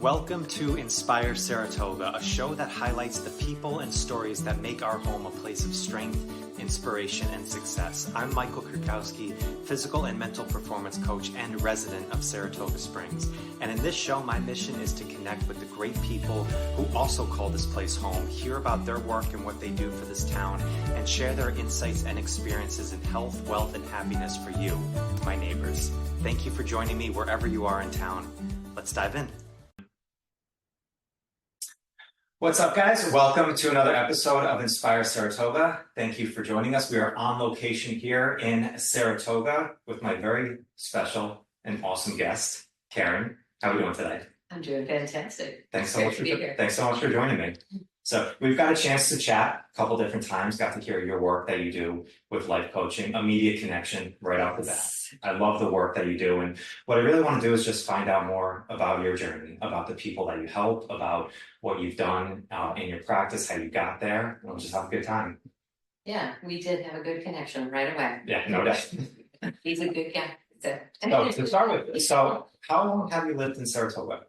Welcome to Inspire Saratoga, a show that highlights the people and stories that make our home a place of strength, inspiration, and success. I'm Michael Kurkowski, physical and mental performance coach and resident of Saratoga Springs. And in this show, my mission is to connect with the great people who also call this place home, hear about their work and what they do for this town, and share their insights and experiences in health, wealth, and happiness for you, my neighbors. Thank you for joining me wherever you are in town. Let's dive in. What's up, guys? Welcome to another episode of Inspire Saratoga. Thank you for joining us. We are on location here in Saratoga with my very special and awesome guest, Carey. How are we doing today? I'm doing fantastic. Thanks so much for joining me. So we've got a chance to chat a couple different times, got to hear your work that you do with life coaching, immediate connection right off the bat. I love the work that you do. And what I really want to do is just find out more about your journey, about the people that you help, about what you've done in your practice, how you got there. We'll just have a good time. Yeah, we did have a good connection right away. Yeah, no doubt. He's a good guy. So to start with, so how long have you lived in Saratoga?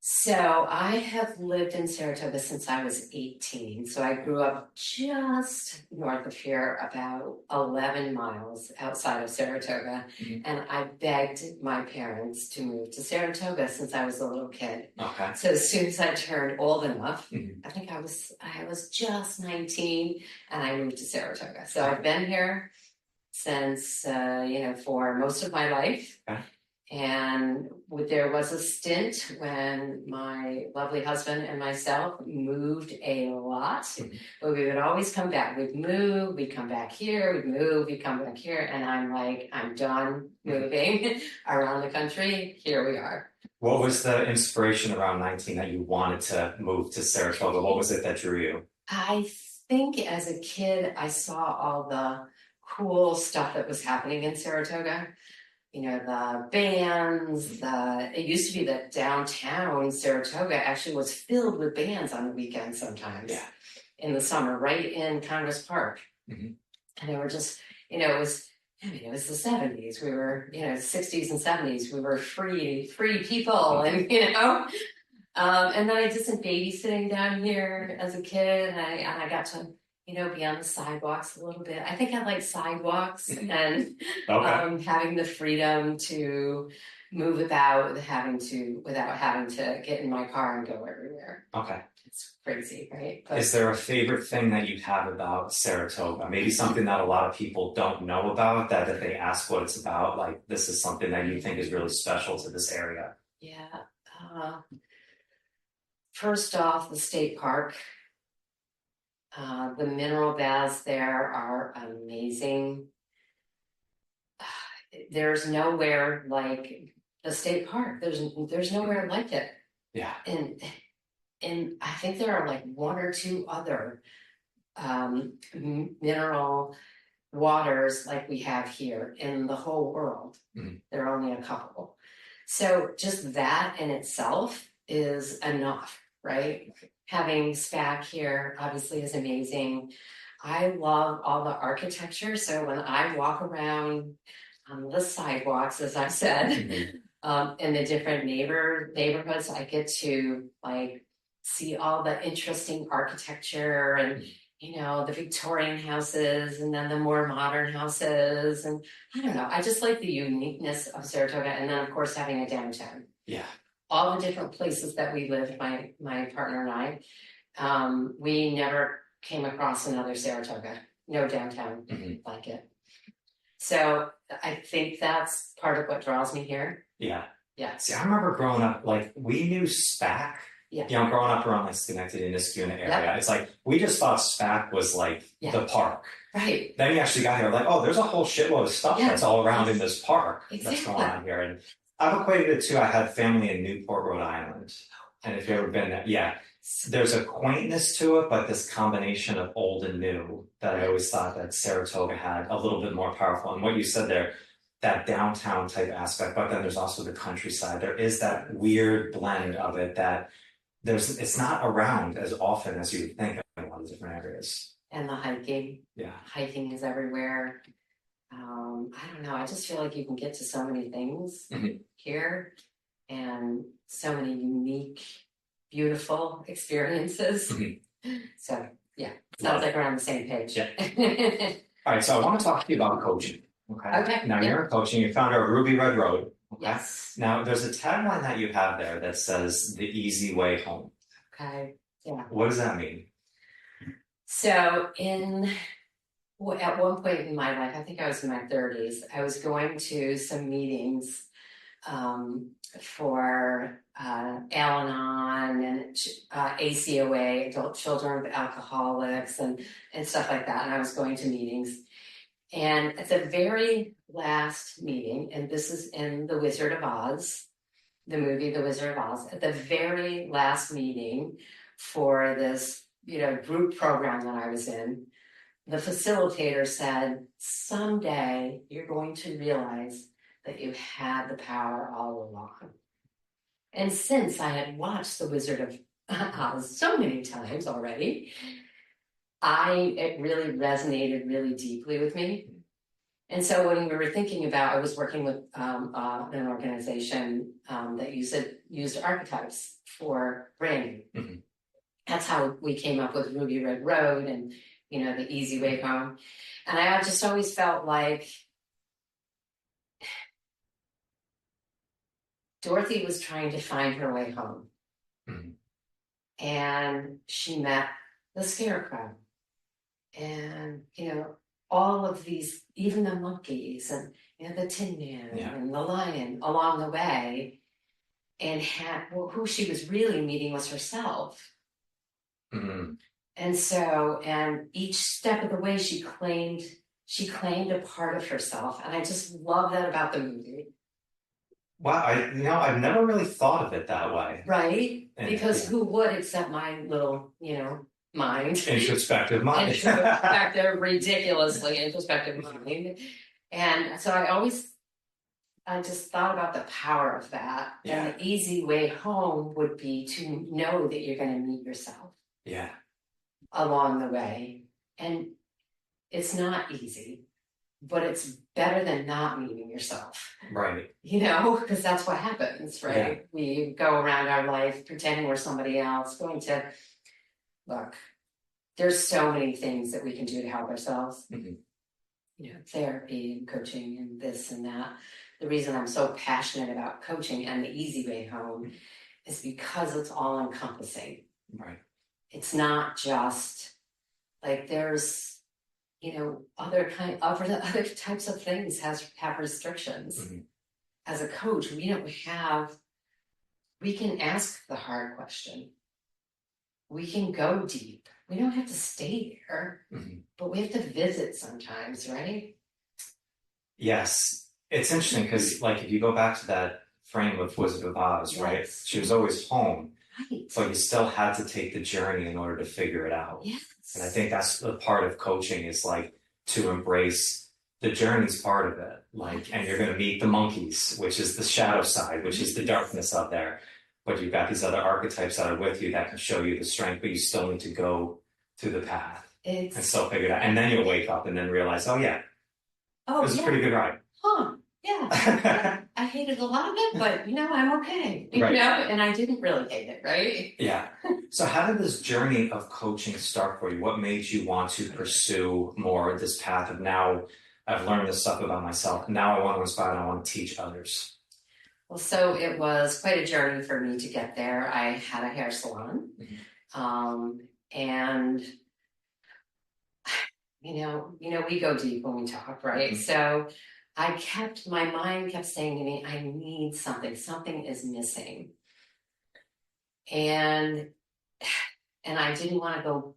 So I have lived in Saratoga since I was 18. So I grew up just north of here, about 11 miles outside of Saratoga. Mm-hmm. And I begged my parents to move to Saratoga since I was a little kid. Okay. So as soon as I turned old enough, mm-hmm. I think I was just 19 and I moved to Saratoga. So I've been here since, for most of my life. Okay. And there was a stint when my lovely husband and myself moved a lot, but we would always come back. We'd move, we'd come back here, we'd move, we'd come back here. And I'm like, I'm done moving around the country. Here we are. What was the inspiration around 19 that you wanted to move to Saratoga? What was it that drew you? I think as a kid, I saw all the cool stuff that was happening in Saratoga. You know, the bands, it used to be that downtown Saratoga actually was filled with bands on the weekends sometimes. Yeah. In the summer, right in Congress Park. Mm-hmm. And they were just, it was the 70s. We were, 60s and 70s. We were free people and, and then I did some babysitting down here as a kid and I got to, be on the sidewalks a little bit. I think I like sidewalks and having the freedom to move about without having to get in my car and go everywhere. Okay. It's crazy, right? But is there a favorite thing that you have about Saratoga? Maybe something that a lot of people don't know about that if they ask what it's about, like this is something that you think is really special to this area. Yeah. First off, the state park. The mineral baths there are amazing. There's nowhere like the state park. There's nowhere like it. Yeah. And I think there are like one or two other mineral waters like we have here in the whole world. Mm-hmm. There are only a couple. So just that in itself is enough, right? Having SPAC here obviously is amazing. I love all the architecture. So when I walk around on the sidewalks, as I said, in the different neighborhoods, I get to see all the interesting architecture and, the Victorian houses and then the more modern houses. And I don't know, I just like the uniqueness of Saratoga. And then of course, having a downtown. Yeah. All the different places that we lived, my partner and I, we never came across another Saratoga, no downtown like it. So I think that's part of what draws me here. Yeah. Yeah. See, I remember growing up, we knew SPAC. Yeah. Growing up around Schenectady and Niskuna area. Yep. It's we just thought SPAC was the park. Right. Then we actually got here, there's a whole shitload of stuff that's all around in this park that's going on here. And I've equated it to, I had family in Newport, Rhode Island. And if you've ever been there, there's a quaintness to it, but this combination of old and new that I always thought that Saratoga had a little bit more powerful. And what you said there, that downtown type aspect, but then there's also the countryside. There is that weird blend of it that it's not around as often as you would think in a lot of different areas. And the hiking. Yeah. Hiking is everywhere. I don't know. I just feel like you can get to so many things here. and so many unique, beautiful experiences. So yeah, sounds like we're on the same page. Yeah. All right, so I want to talk to you about coaching. Okay. Now you're in coaching, you founder of Ruby Red Road. Okay. Yes. Now there's a tagline that you have there that says the easy way home. Okay. Yeah. What does that mean? So at one point in my life, I think I was in my 30s, I was going to some meetings for Al-Anon and ACOA, Adult Children of Alcoholics, and stuff like that. And I was going to meetings. And at the very last meeting, and this is in The Wizard of Oz, the movie The Wizard of Oz, at the very last meeting for this, group program that I was in, the facilitator said, someday you're going to realize that you had the power all along. And since I had watched The Wizard of Oz so many times already, it really resonated really deeply with me. And so when we were thinking about, I was working with an organization that used archetypes for branding. Mm-hmm. That's how we came up with Ruby Red Road and, the easy way home. And I just always felt like Dorothy was trying to find her way home. Mm-hmm. And she met the Scarecrow. And, all of these, even the monkeys and, the Tin Man and the lion along the way. And who she was really meeting was herself. Mm-hmm. And each step of the way she claimed a part of herself. And I just love that about the movie. Wow, I've never really thought of it that way. Right? Because who would except my little, mind. Introspective mind. Ridiculously introspective mind. And so I just thought about the power of that. Yeah. And the easy way home would be to know that you're going to meet yourself. Yeah. Along the way. And it's not easy, but it's better than not meeting yourself. Right. Because that's what happens, right? Yeah. We go around our life pretending we're somebody else, look, there's so many things that we can do to help ourselves. Mm-hmm. Therapy and coaching and this and that. The reason I'm so passionate about coaching and the easy way home is because it's all encompassing. Right. It's not just like there's, other types of things have restrictions. Mm-hmm. As a coach, we can ask the hard question. We can go deep. We don't have to stay there, mm-hmm. but we have to visit sometimes, right? Yes. It's interesting because, if you go back to that frame of Wizard of Oz, yes. right? She was always home. Right. But you still had to take the journey in order to figure it out. Yes. And I think that's the part of coaching is to embrace the journey's part of it. Yes. And you're going to meet the monkeys, which is the shadow side, which is the darkness out there. But you've got these other archetypes that are with you that can show you the strength, but you still need to go through the path and still figure it out. And then you'll wake up and then realize, this is a pretty good ride. Huh. Yeah. I hated a lot of it, but I'm okay. Right. And I didn't really hate it, right? Yeah. So how did this journey of coaching start for you? What made you want to pursue more this path of now I've learned this stuff about myself. Now I want to inspire and I want to teach others. Well, so it was quite a journey for me to get there. I had a hair salon. Mm-hmm. And we go deep when we talk, right? Mm-hmm. So my mind kept saying to me, I need something is missing. And I didn't want to go,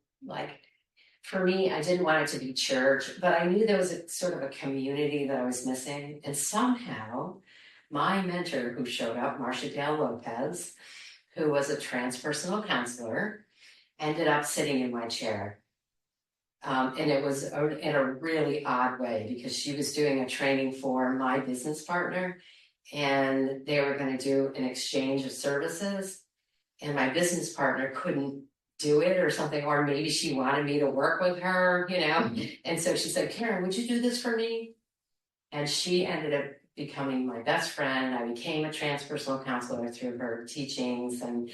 for me, I didn't want it to be church, but I knew there was a sort of a community that I was missing. And somehow my mentor who showed up, Marcia Dale Lopez, who was a transpersonal counselor, ended up sitting in my chair. And it was in a really odd way because she was doing a training for my business partner and they were going to do an exchange of services and my business partner couldn't do it or something, or maybe she wanted me to work with her, Mm-hmm. And so she said, Karen, would you do this for me? And she ended up becoming my best friend. I became a transpersonal counselor through her teachings, and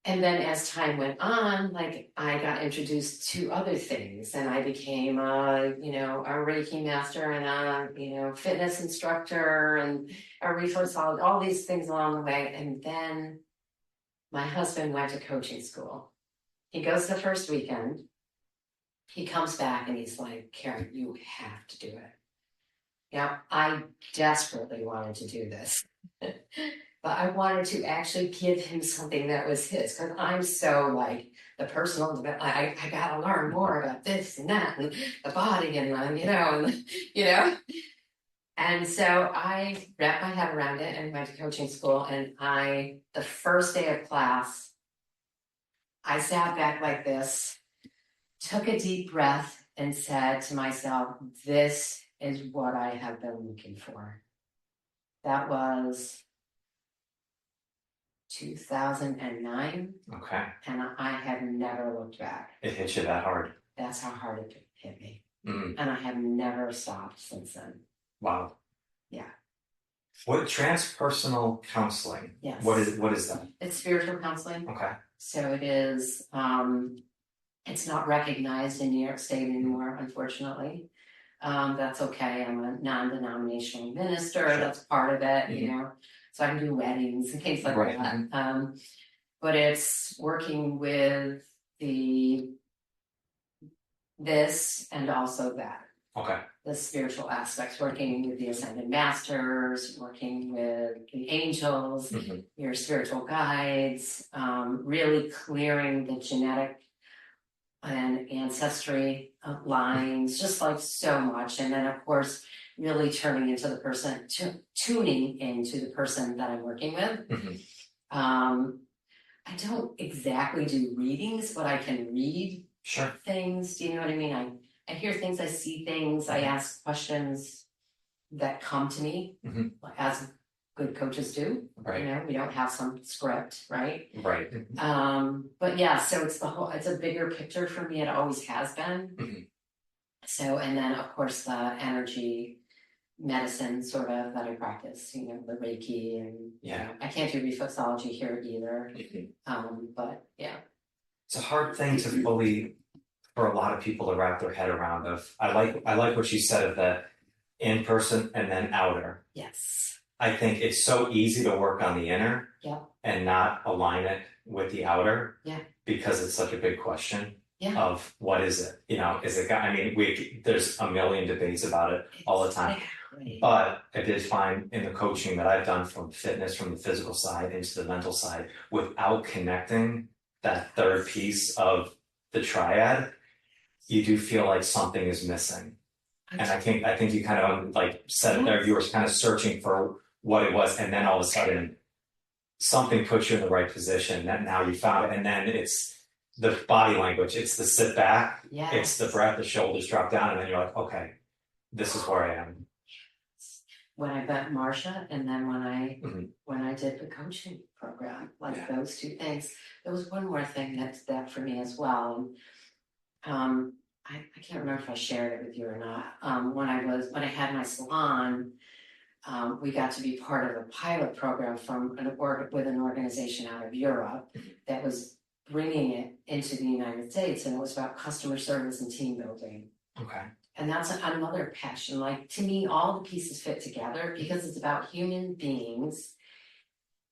then as time went on, like I got introduced to other things, and I became a Reiki master and a fitness instructor and a reflexologist, all these things along the way. And then my husband went to coaching school. He goes the first weekend. He comes back and he's like, Carey, you have to do it. I desperately wanted to do this. But I wanted to actually give him something that was his, because I'm so like the personal, I gotta learn more about this and that and the body and And so I wrapped my head around it and went to coaching school. And the first day of class, I sat back like this, took a deep breath and said to myself, this is what I have been looking for. That was 2009. Okay. And I have never looked back. It hit you that hard. That's how hard it hit me. Mm. And I have never stopped since then. Wow. Yeah. What transpersonal counseling? Yes. What is that? It's spiritual counseling. Okay. So it is, it's not recognized in New York State anymore, unfortunately. That's okay. I'm a non-denominational minister. Sure. That's part of it, Mm-hmm. So I can do weddings and things like right. that. But it's working with this and also that. Okay. The spiritual aspects, working with the ascended masters, working with the angels, mm-hmm. your spiritual guides, really clearing the genetic and ancestry lines, just like so much. And then of course, really turning into the person, tuning into the person that I'm working with. Mm-hmm. I don't exactly do readings, but I can read sure. things. Do you know what I mean? I hear things, I see things, I ask questions that come to me, mm-hmm. as good coaches do. Right. We don't have some script, right? Right. But yeah, so it's a bigger picture for me. It always has been. Mm-hmm. So, and then of course the energy medicine sort of that I practice, the Reiki and I can't do reflexology here either. Mm-hmm. But yeah. It's a hard thing to fully, for a lot of people to wrap their head around I like what you said of the in person and then outer. Yes. I think it's so easy to work on the inner and not align it with the outer because it's such a big question of what is it? Is it, there's a million debates about it all the time. Exactly. But I did find in the coaching that I've done from fitness, from the physical side into the mental side, without connecting that third piece of the triad, you do feel like something is missing. And I think you kind of like said it there, you were kind of searching for what it was, and then all of a sudden something puts you in the right position that now you found it. And then it's the body language, it's the sit back, it's the breath, the shoulders drop down, and then you're like, okay, this is where I am. When I met Marsha, and then when I did the coaching program, those two things. There was one more thing that for me as well. I can't remember if I shared it with you or not. When I had my salon, we got to be part of a pilot program with an organization out of Europe that was bringing it into the United States, and it was about customer service and team building. Okay. And that's another passion. Like, to me, all the pieces fit together because it's about human beings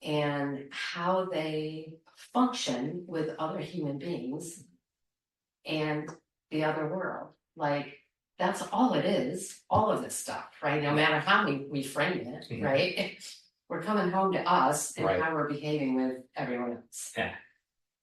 and how they function with other human beings and the other world. Like, that's all it is, all of this stuff, right? No matter how we frame it, mm-hmm. right? We're coming home to us and how we're behaving with everyone else. Yeah.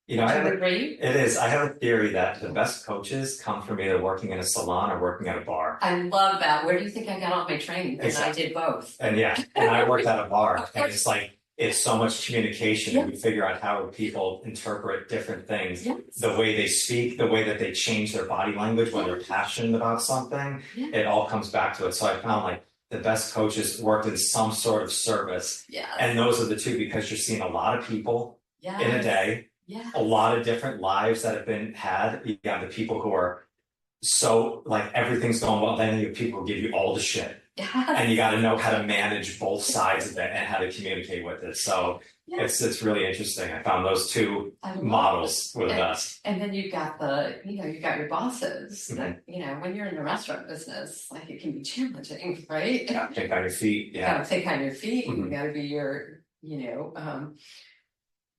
Agree? It is. I have a theory that the best coaches come from either working in a salon or working at a bar. I love that. Where do you think I got all my training? Because I did both. And I worked at a bar, and it's like, it's so much communication, and we figure out how people interpret different things, the way they speak, the way that they change their body language when they're passionate about something, it all comes back to it. So I found like the best coaches worked in some sort of service, and those are the two, because you're seeing a lot of people in a day, a lot of different lives that have been had. You have the people who are so like everything's going well, then you have people who give you all the shit. and you got to know how to manage both sides of it and how to communicate with it. So it's really interesting. I found those two models were the best. And then you've got you've got your bosses that, when you're in the restaurant business, like it can be challenging, right? Yeah, think on your feet. You gotta think on your feet. You gotta be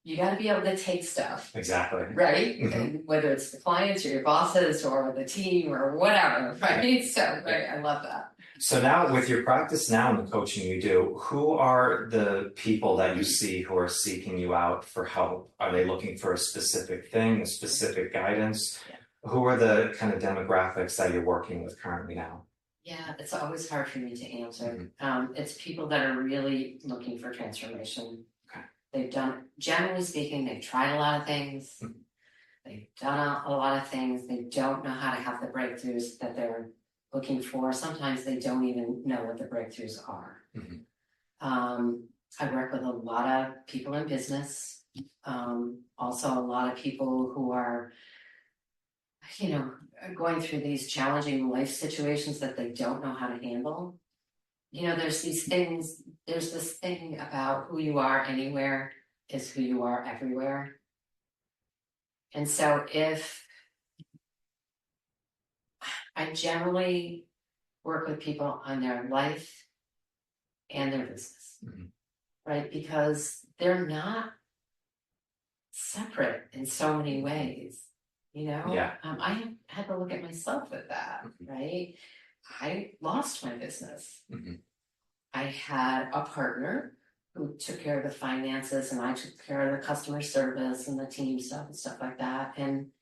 you got to be able to take stuff. Exactly. Right? And whether it's the clients or your bosses or the team or whatever, right? So, I love that. So now with your practice now and the coaching you do, who are the people that you see who are seeking you out for help? Are they looking for a specific thing, a specific guidance? Yeah. Who are the kind of demographics that you're working with currently now? Yeah, it's always hard for me to answer. It's people that are really looking for transformation. They've done, generally speaking, they've tried a lot of things. They've done a lot of things. They don't know how to have the breakthroughs that they're looking for. Sometimes they don't even know what the breakthroughs are. I work with a lot of people in business. Also a lot of people who are, going through these challenging life situations that they don't know how to handle. There's this thing about who you are anywhere is who you are everywhere. And so I generally work with people on their life and their business, right? Because they're not separate in so many ways, Yeah. I had to look at myself with that, right? I lost my business. I had a partner who took care of the finances and I took care of the customer service and the team stuff and stuff like that. And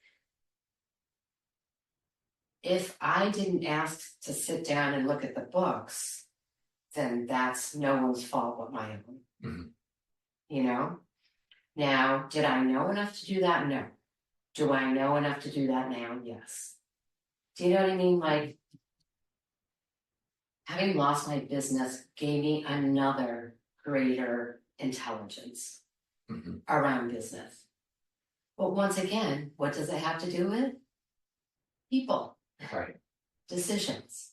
if I didn't ask to sit down and look at the books, then that's no one's fault but my own. Now, did I know enough to do that? No. Do I know enough to do that now? Yes. Do you know what I mean? Like, having lost my business gave me another greater intelligence around business. But once again, what does it have to do with? People. Right. Decisions.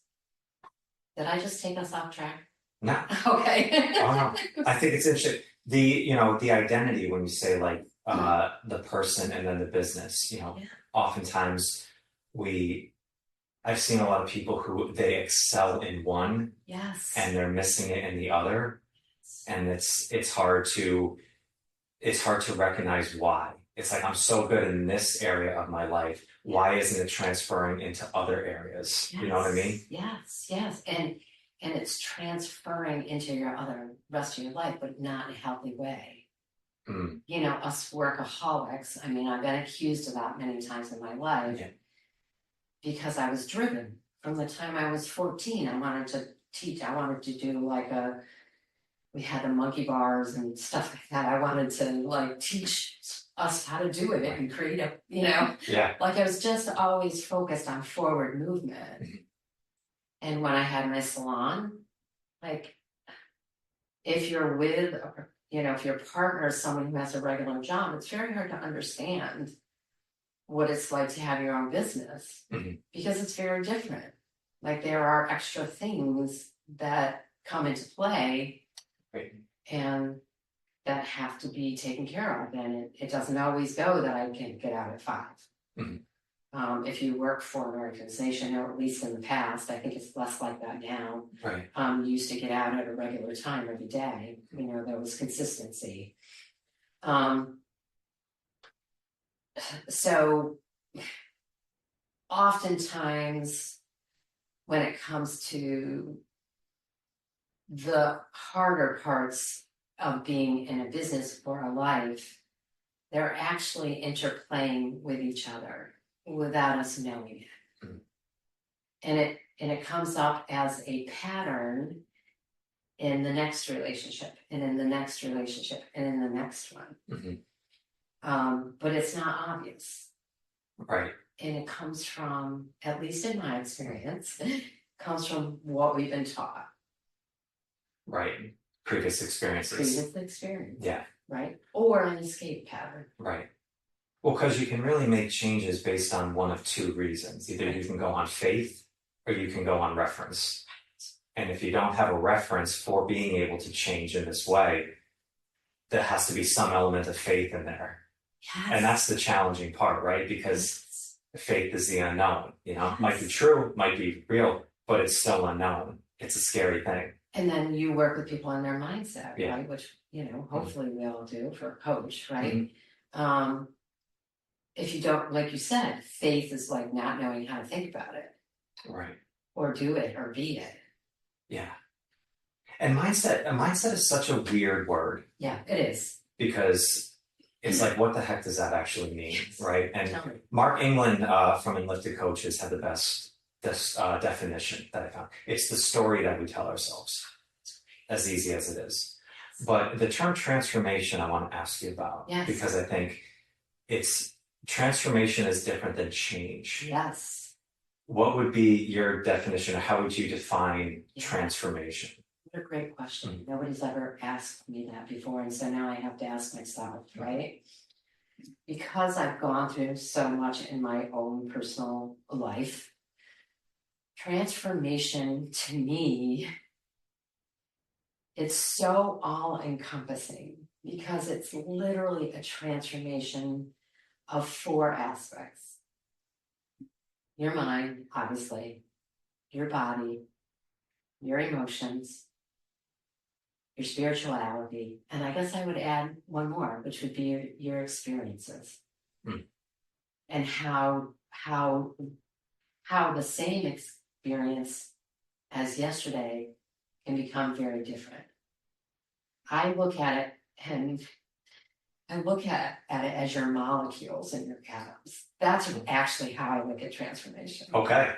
Did I just take us off track? No. Okay. Oh, no. I think it's interesting. The identity when you say like the person and then the business, oftentimes I've seen a lot of people who they excel in one, and they're missing it in the other, and it's hard to recognize why. It's like I'm so good in this area of my life. Why isn't it transferring into other areas? You know what I mean? Yes, and it's transferring into your other rest of your life, but not in a healthy way. Us workaholics. I mean, I've been accused of that many times in my life. Yeah. Because I was driven from the time I was 14. I wanted to teach. I wanted to do we had the monkey bars and stuff like that. I wanted to teach us how to do it and create I was just always focused on forward movement. And when I had my salon, if you're with, if your partner is someone who has a regular job, it's very hard to understand what it's like to have your own business because it's very different. There are extra things that come into play and that have to be taken care of. And it doesn't always go that I can get out at 5. If you work for an organization, or at least in the past, I think it's less like that now. Right. You used to get out at a regular time every day. There was consistency. So oftentimes when it comes to the harder parts of being in a business or a life, they're actually interplaying with each other without us knowing it. And it comes up as a pattern in the next relationship and in the next relationship and in the next one. But it's not obvious. Right. And it comes from, at least in my experience, comes from what we've been taught. Right. Previous experiences. Previous experience. Yeah. Right. Or an escape pattern. Right. Well, because you can really make changes based on one of two reasons. Either you can go on faith or you can go on reference. And if you don't have a reference for being able to change in this way, there has to be some element of faith in there. Yes. And that's the challenging part, right? Because faith is the unknown, Yes. Might be true, might be real, but it's still unknown. It's a scary thing. And then you work with people on their mindset, Yeah. right? Which, hopefully we all do for a coach, right? Mm-hmm. If you don't, like you said, faith is like not knowing how to think about it. Right. Or do it or be it. Yeah. And mindset is such a weird word. Yeah, it is. Because it's like, what the heck does that actually mean, right? And Tell me. Mark England from Enlifted Coaches had the best definition that I found. It's the story that we tell ourselves, as easy as it is. But the term transformation, I want to ask you about, Yes. because I think transformation is different than change. Yes. What would be your definition, or how would you define transformation? What a great question. Nobody's ever asked me that before, and so now I have to ask myself, right? Because I've gone through so much in my own personal life, transformation to me, it's so all-encompassing because it's literally a transformation of 4 aspects. Your mind, obviously, your body, your emotions, your spirituality, and I guess I would add one more, which would be your experiences. And how the same experience as yesterday can become very different. I look at it as your molecules and your atoms. That's actually how I look at transformation. Okay.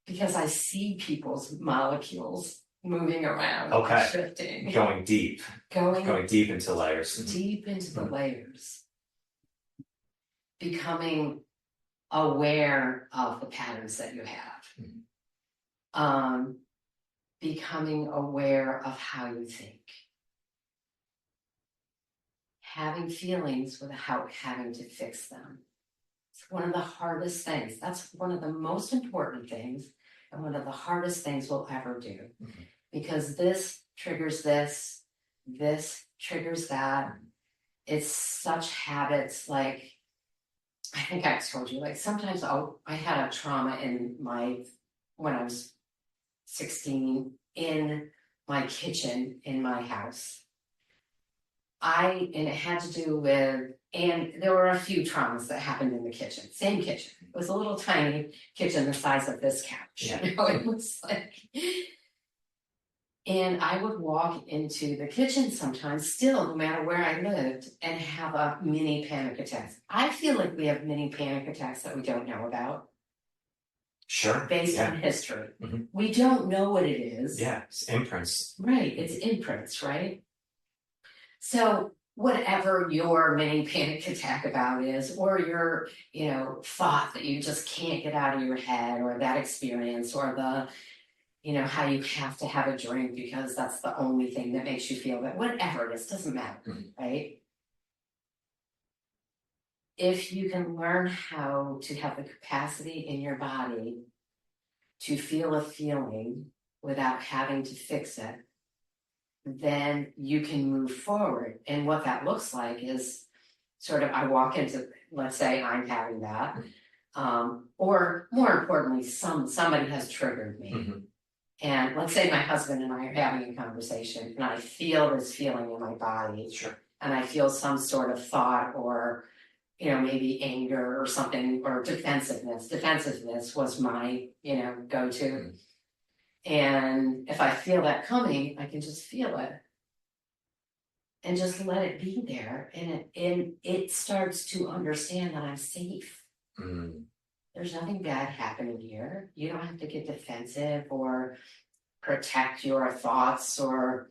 Because I see people's molecules moving around, shifting, going deep into layers, deep into the layers, becoming aware of the patterns that you have, becoming aware of how you think, having feelings without having to fix them. It's one of the hardest things. That's one of the most important things, and one of the hardest things we'll ever do. Because this triggers this triggers that. It's such habits, like, I think I told you, like sometimes I had a trauma when I was 16 in my kitchen in my house. And it had to do with, and there were a few traumas that happened in the kitchen, same kitchen. It was a little tiny kitchen the size of this couch. Yeah. It was like, and I would walk into the kitchen sometimes, still, no matter where I lived, and have a mini panic attack. I feel like we have mini panic attacks that we don't know about. Sure. Based on history. We don't know what it is. Yeah, it's imprints. Right, it's imprints, right? So whatever your mini panic attack about is, or your, thought that you just can't get out of your head, or that experience, or the, how you have to have a drink because that's the only thing that makes you feel that, whatever it is, doesn't matter, right? If you can learn how to have the capacity in your body to feel a feeling without having to fix it, then you can move forward. And what that looks like is sort of, I walk into, let's say I'm having that, or more importantly, somebody has triggered me. And let's say my husband and I are having a conversation, and I feel this feeling in my body. Sure. And I feel some sort of thought, or maybe anger or something, or defensiveness. Defensiveness was my, go-to. And if I feel that coming, I can just feel it and just let it be there. And it starts to understand that I'm safe. There's nothing bad happening here. You don't have to get defensive or protect your thoughts or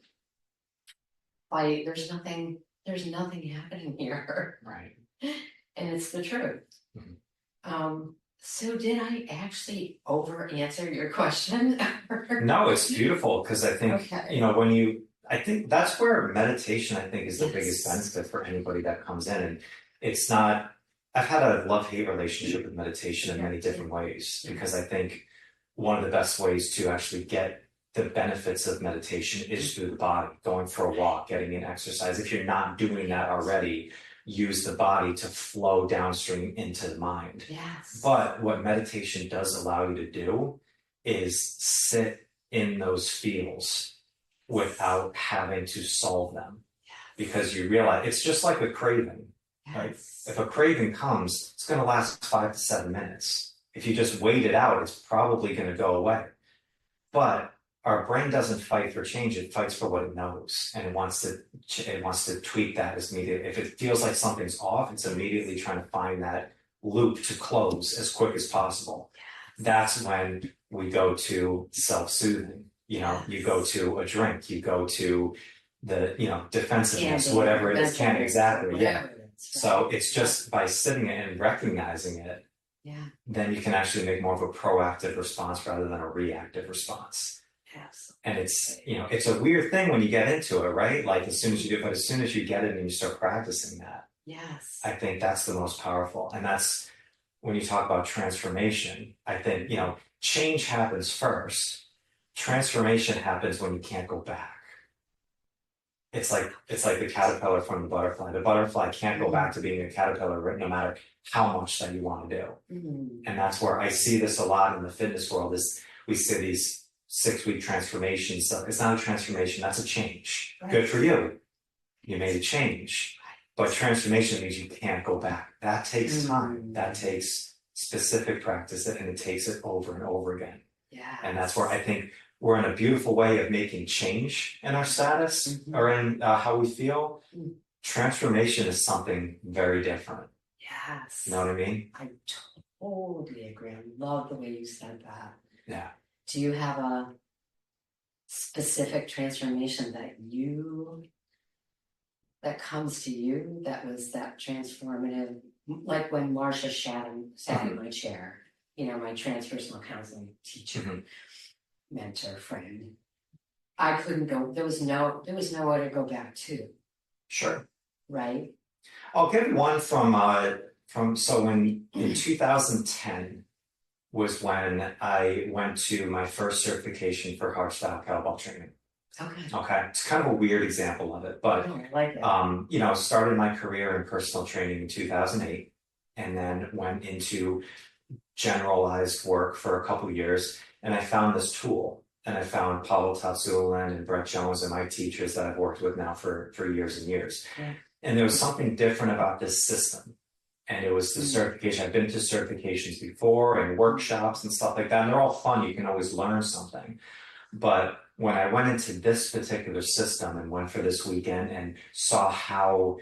fight. There's nothing happening here. Right. And it's the truth. So did I actually over answer your question? No, it's beautiful, because I think, I think that's where meditation, I think, is the biggest benefit for anybody that comes in. And it's not, I've had a love-hate relationship with meditation in many different ways, because I think one of the best ways to actually get the benefits of meditation is through the body, going for a walk, getting an exercise. If you're not doing that already, use the body to flow downstream into the mind. Yes. But what meditation does allow you to do is sit in those feels without having to solve them. Yes. Because you realize it's just like a craving, Yes. right? If a craving comes, it's going to last 5 to 7 minutes. If you just wait it out, it's probably going to go away. But our brain doesn't fight for change; it fights for what it knows, and it wants to tweak that as immediately. If it feels like something's off, it's immediately trying to find that loop to close as quick as possible. That's when we go to self-soothing. You go to a drink, you go to the defensiveness, Candy, whatever it is. Candy, exactly. whatever Yeah. it is, So it's just by sitting and recognizing it, then you can actually make more of a proactive response rather than a reactive response. Yes. And it's a weird thing when you get into it, right? Like as soon as you get it and you start practicing that, Yes. I think that's the most powerful. And that's when you talk about transformation, I think, change happens first. Transformation happens when you can't go back. It's like the caterpillar from the butterfly. The butterfly can't go back to being a caterpillar no matter how much that you want to do. And that's where I see this a lot in the fitness world is we see these 6-week transformations. So it's not a transformation, that's a change. Right. Good for you. You made a change. But transformation means you can't go back. That takes time. That takes specific practice and it takes it over and over again. Yeah. And that's where I think we're in a beautiful way of making change in our status or in how we feel. Transformation is something very different. Yes. You know what I mean? I totally agree. I love the way you said that. Yeah. Do you have a specific transformation that comes to you that was that transformative? Like when Marcia sat in my chair, my transpersonal counseling teacher, mentor, friend. I couldn't go. There was nowhere to go back to. Sure. Right. I'll give one so when in 2010 was when I went to my first certification for hardstyle kettlebell training. Okay. It's kind of a weird example of it, but I like it. Started my career in personal training in 2008 and then went into generalized work for a couple of years. And I found this tool and I found Pavel Tatsulin and Brett Jones and my teachers that I've worked with now for years and years. Yeah. And there was something different about this system. And it was the certification. I've been to certifications before and workshops and stuff like that. And they're all fun. You can always learn something. But when I went into this particular system and went for this weekend and saw how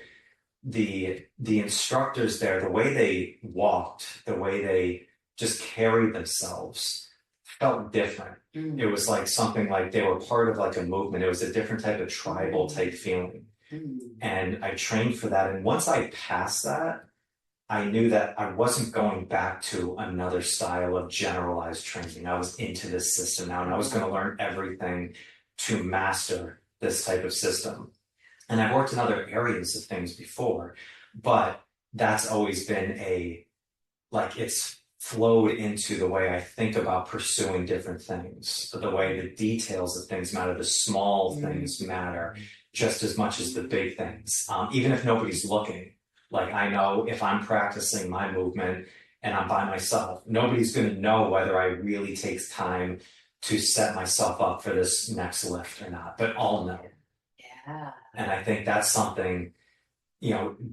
the instructors there, the way they walked, the way they just carried themselves felt different. It was like something like they were part of like a movement. It was a different type of tribal type feeling. And I trained for that. And once I passed that, I knew that I wasn't going back to another style of generalized training. I was into this system now, and I was going to learn everything to master this type of system. And I've worked in other areas of things before, but that's always been it's flowed into the way I think about pursuing different things, the way the details of things matter, the small things matter just as much as the big things, even if nobody's looking. Like I know if I'm practicing my movement and I'm by myself, nobody's going to know whether I really takes time to set myself up for this next lift or not, but I'll know. Yeah. And I think that's something,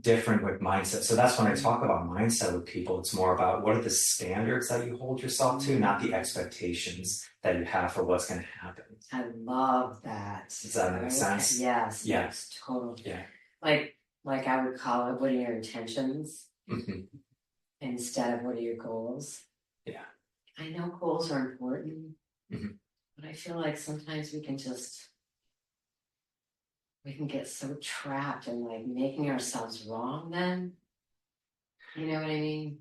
different with mindset. So that's when I talk about mindset with people, it's more about what are the standards that you hold yourself to, not the expectations that you have for what's going to happen. I love that. Does that make sense? Yes, totally. Yeah. Like I would call it, what are your intentions instead of what are your goals? Yeah. I know goals are important, but I feel like sometimes we can get so trapped in like making ourselves wrong then. You know what I mean?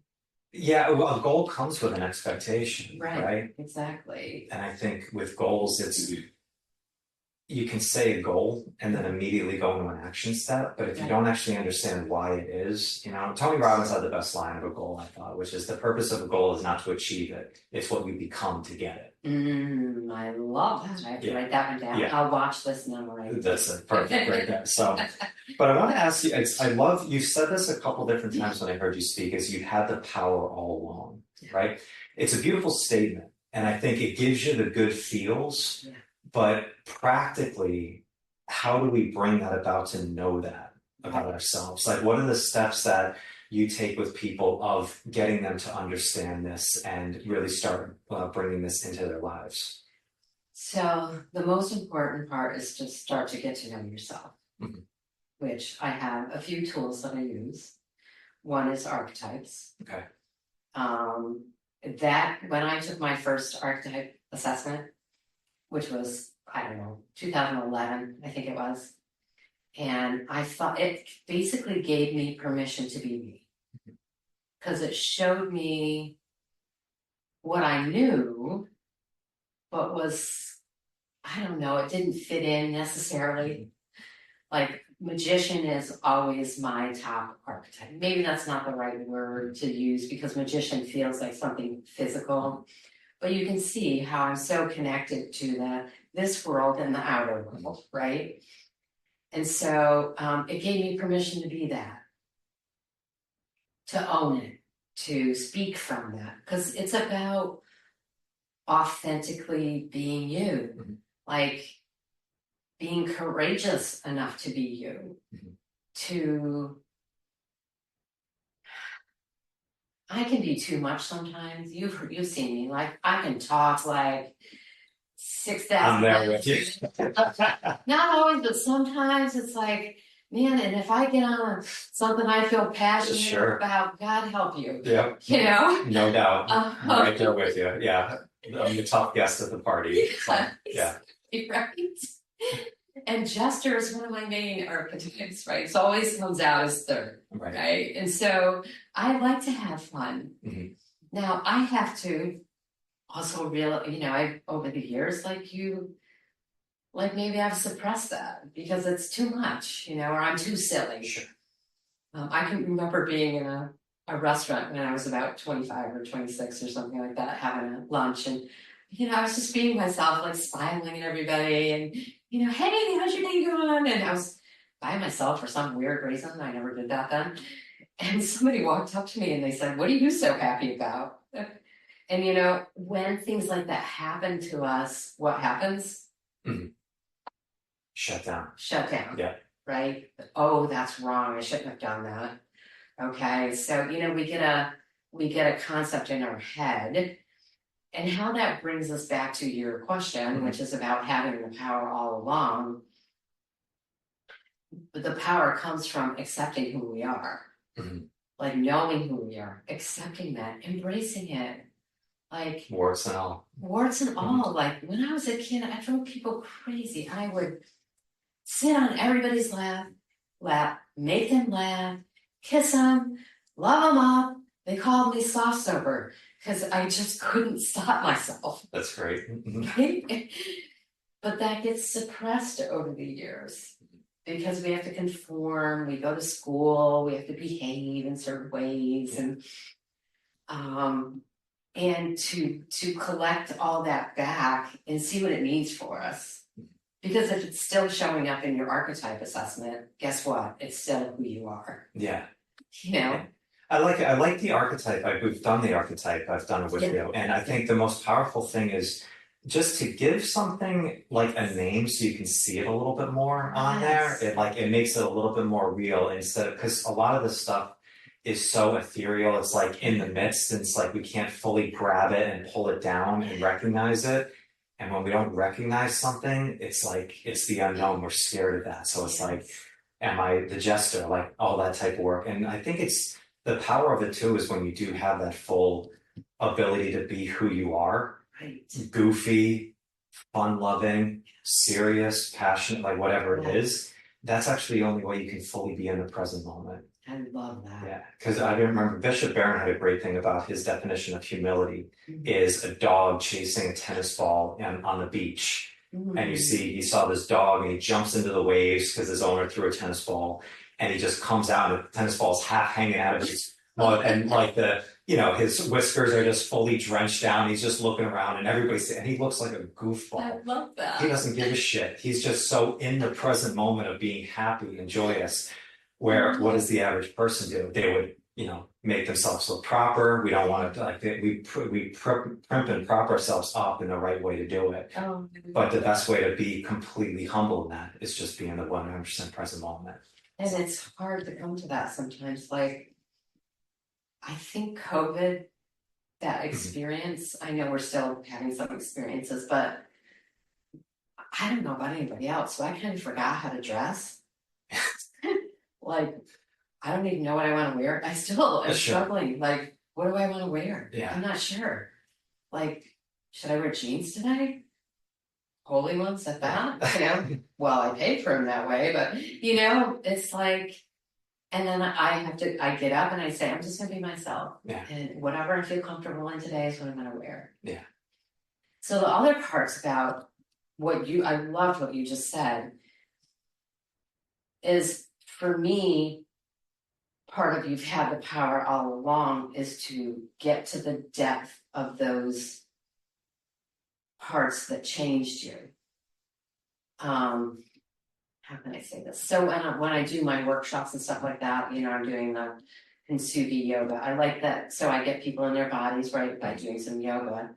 Yeah, well, a goal comes with an expectation, right? Exactly. And I think with goals, you can say a goal and then immediately go into an action step, but if you don't actually understand why it is, Tony Robbins had the best line of a goal, I thought, which is the purpose of a goal is not to achieve it, it's what you become to get it. I love that. I have to write that one down. I'll watch this number. That's a perfect right there. So, but I want to ask you, I love, you've said this a couple different times when I heard you speak, is you've had the power all along, right? It's a beautiful statement. And I think it gives you the good feels, but practically, how do we bring that about to know that about ourselves? Like, what are the steps that you take with people of getting them to understand this and really start bringing this into their lives? So the most important part is to start to get to know yourself, which I have a few tools that I use. One is archetypes. Okay. That when I took my first archetype assessment, which was, I don't know, 2011, I think it was. And I thought it basically gave me permission to be me. Because it showed me what I knew, but was, I don't know, it didn't fit in necessarily. Like, magician is always my top archetype. Maybe that's not the right word to use because magician feels like something physical. But you can see how I'm so connected to this world and the outer world, right? And so it gave me permission to be that, to own it, to speak from that, because it's about authentically being you, like being courageous enough to be you, I can be too much sometimes. You've seen me, like I can talk like 6,000. I'm there with you. Not always, but sometimes it's like, man, and if I get on something I feel passionate about, God help you. Yep. No doubt. I'm right there with you. Yeah. I'm the tough guest at the party. So, yeah. Right. And Jester is one of my main archetypes, right? It always comes out as third, right? And so I like to have fun. Now I have to also I over the years, maybe I've suppressed that because it's too much, or I'm too silly. Sure. I can remember being in a restaurant when I was about 25 or 26 or something like that, having a lunch, and I was just being myself, like smiling at everybody, and hey, how's your day going? And I was by myself for some weird reason. I never did that then. And somebody walked up to me and they said, "What are you so happy about?" And when things like that happen to us, what happens? Shut down. Yeah. Right? Oh, that's wrong. I shouldn't have done that. Okay. So, we get a concept in our head, and how that brings us back to your question, which is about having the power all along. The power comes from accepting who we are, like knowing who we are, accepting that, embracing it. Like warts and all. Like when I was a kid, I drove people crazy. I would sit on everybody's lap, make them laugh, kiss them, love them up. They called me soft sober because I just couldn't stop myself. That's great. But that gets suppressed over the years because we have to conform. We go to school. We have to behave in certain ways, and to collect all that back and see what it means for us. Because if it's still showing up in your archetype assessment, guess what? It's still who you are. Yeah. I like the archetype. We've done the archetype. I've done it with you. And I think the most powerful thing is just to give something like a name so you can see it a little bit more on there. It makes it a little bit more real instead of, because a lot of this stuff is so ethereal. It's like in the midst, and it's like we can't fully grab it and pull it down and recognize it. And when we don't recognize something, it's like it's the unknown. We're scared of that. So it's like, am I the jester? Like all that type of work. And I think it's the power of it too is when you do have that full ability to be who you are. Right. Goofy, fun-loving, serious, passionate, like whatever it is. That's actually the only way you can fully be in the present moment. I love that. Yeah, because I remember Bishop Barron had a great thing about his definition of humility is a dog chasing a tennis ball on the beach. and he saw this dog, and he jumps into the waves because his owner threw a tennis ball, and he just comes out, and the tennis ball's half hanging out of his mouth, and like his whiskers are just fully drenched down. He's just looking around, and and he looks like a goofball. I love that. He doesn't give a shit. He's just so in the present moment of being happy and joyous. Where what does the average person do? They would, make themselves look proper. We don't want to we primp and prop ourselves up in the right way to do it. But the best way to be completely humble in that is just being the 100% present moment. And it's hard to come to that sometimes. Like, I think COVID, that experience, I know we're still having some experiences, but I don't know about anybody else, so I kind of forgot how to dress. Like, I don't even know what I want to wear. I still am struggling. Like, what do I want to wear? Yeah. I'm not sure. Like, should I wear jeans today? Holy ones at that? Well, I paid for them that way, but it's like, and then I get up and I say, I'm just gonna be myself. Yeah. And whatever I feel comfortable in today is what I'm gonna wear. Yeah. So the other parts about I loved what you just said, is for me, part of you've had the power all along is to get to the depth of those parts that changed you. How can I say this? So when I do my workshops and stuff like that, I'm doing the Kintsugi yoga. I like that. So I get people in their bodies, right, by doing some yoga.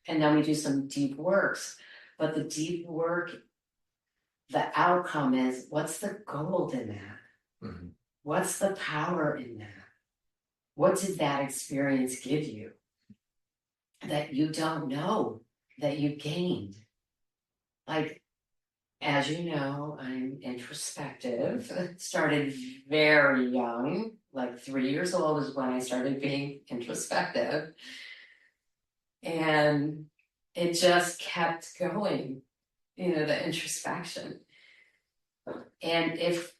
And then we do some deep works. But the deep work, the outcome is, what's the gold in that? Mm-hmm. What's the power in that? What did that experience give you that you don't know that you gained? Like, as you know, I'm introspective. Started very young, like 3 years old is when I started being introspective. And it just kept going, the introspection. And if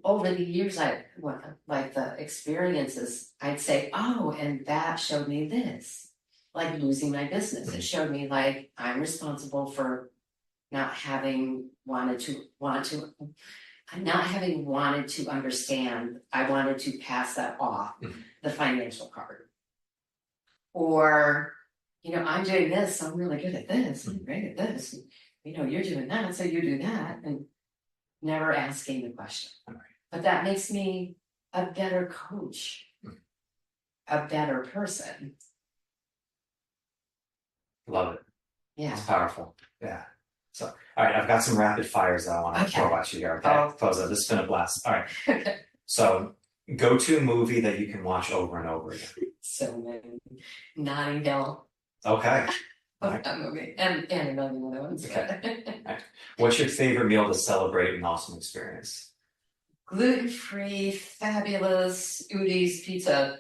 over the years, like the experiences, I'd say, oh, and that showed me this, like losing my business. It showed me like I'm responsible for not having wanted to understand. I wanted to pass that off, the financial card. Or, I'm doing this, so I'm really good at this, I'm great at this. And, you're doing that, so you do that. And never asking the question. But that makes me a better coach, a better person. Love it. Yeah. It's powerful. Yeah. So, all right, I've got some rapid fires that I want to throw at you here. Okay. This has been a blast. All right. Okay. So, go to a movie that you can watch over and over again. So many. Notting Hill. Okay. Love that movie. And a million other ones. Okay. Right. What's your favorite meal to celebrate an awesome experience? Gluten-free, fabulous Udi's pizza.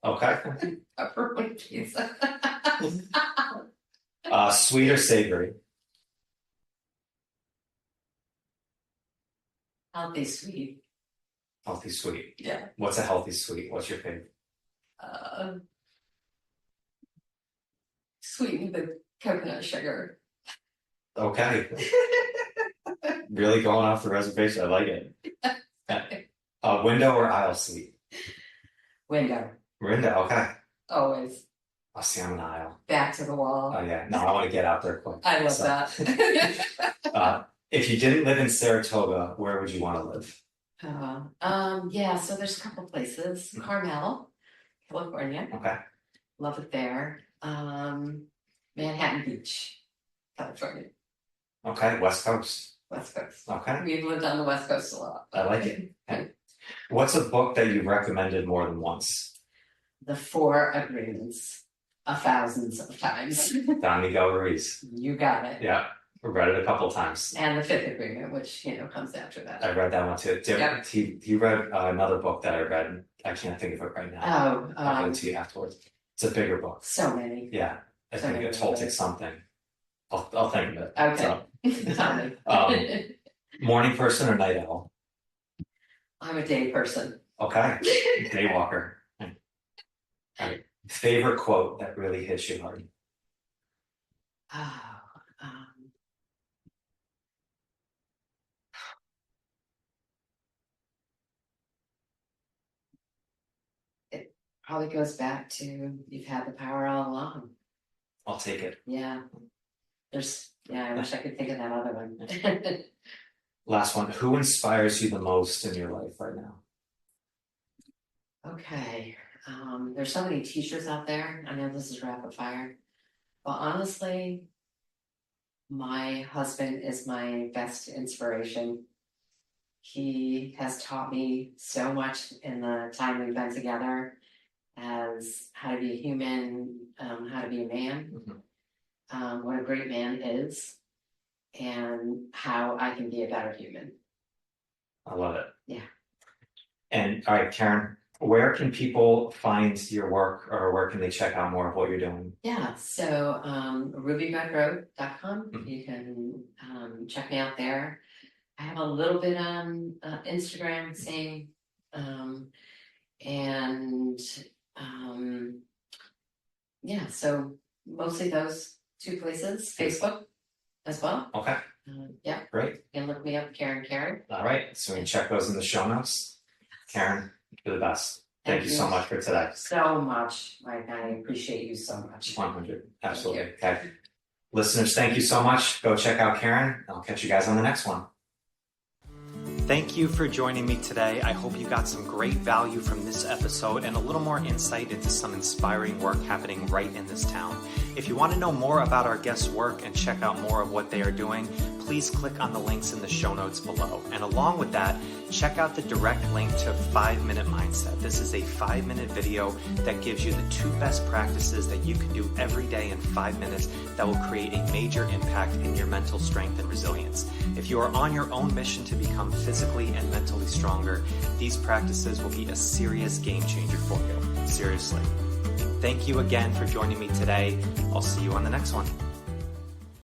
Okay. Pepperoni pizza. Sweet or savory? Healthy sweet. Healthy sweet. Yeah. What's a healthy sweet? What's your favorite? Sweetened with coconut sugar. Okay. Really going off the reservation. I like it. Window or aisle seat? Window. Window, okay. Always. I'll see, I'm an aisle. Back to the wall. Oh yeah, no, I want to get out there quick. I love that. If you didn't live in Saratoga, where would you want to live? So there's a couple places. Carmel, California. Okay. Love it there. Manhattan Beach, California. Okay, West Coast. West Coast. Okay. We've lived on the West Coast a lot. I like it. Okay. What's a book that you've recommended more than once? The 4 Agreements, thousands of times. Don Miguel Ruiz. You got it. Yeah, I've read it a couple times. And the 5th Agreement, which comes after that. I read that one too. Yep. He read another book that I read. I can't think of it right now. I'll give it to you afterwards. It's a bigger book. So many. Yeah, I think it's Toltec something. I'll think of it. Okay. So, morning person or night owl? I'm a day person. Okay, day walker. Right. Favorite quote that really hits you hard? probably goes back to you've had the power all along. I'll take it. Yeah. I wish I could think of that other one. Last one. Who inspires you the most in your life right now? Okay. There's so many teachers out there. I know this is rapid fire, but honestly, my husband is my best inspiration. He has taught me so much in the time we've been together as how to be a human, how to be a man, what a great man is, and how I can be a better human. I love it. Yeah. And all right, Karen, where can people find your work, or where can they check out more of what you're doing? Yeah, so rubyredroad.com. You can check me out there. I have a little bit on Instagram, same, yeah, so mostly those two places. Facebook as well. Okay. Yeah. Great. You can look me up, Karen Carey. All right, so we can check those in the show notes. Karen, you're the best. Thank you so much for today. So much, Mike. I appreciate you so much. 100, absolutely. Okay. Listeners, thank you so much. Go check out Karen. I'll catch you guys on the next one. Thank you for joining me today. I hope you got some great value from this episode and a little more insight into some inspiring work happening right in this town. If you want to know more about our guests' work and check out more of what they are doing, please click on the links in the show notes below. And along with that, check out the direct link to 5-Minute Mindset. This is a 5-minute video that gives you the 2 best practices that you can do every day in 5 minutes that will create a major impact in your mental strength and resilience. If you are on your own mission to become physically and mentally stronger, these practices will be a serious game changer for you. Seriously. Thank you again for joining me today. I'll see you on the next one.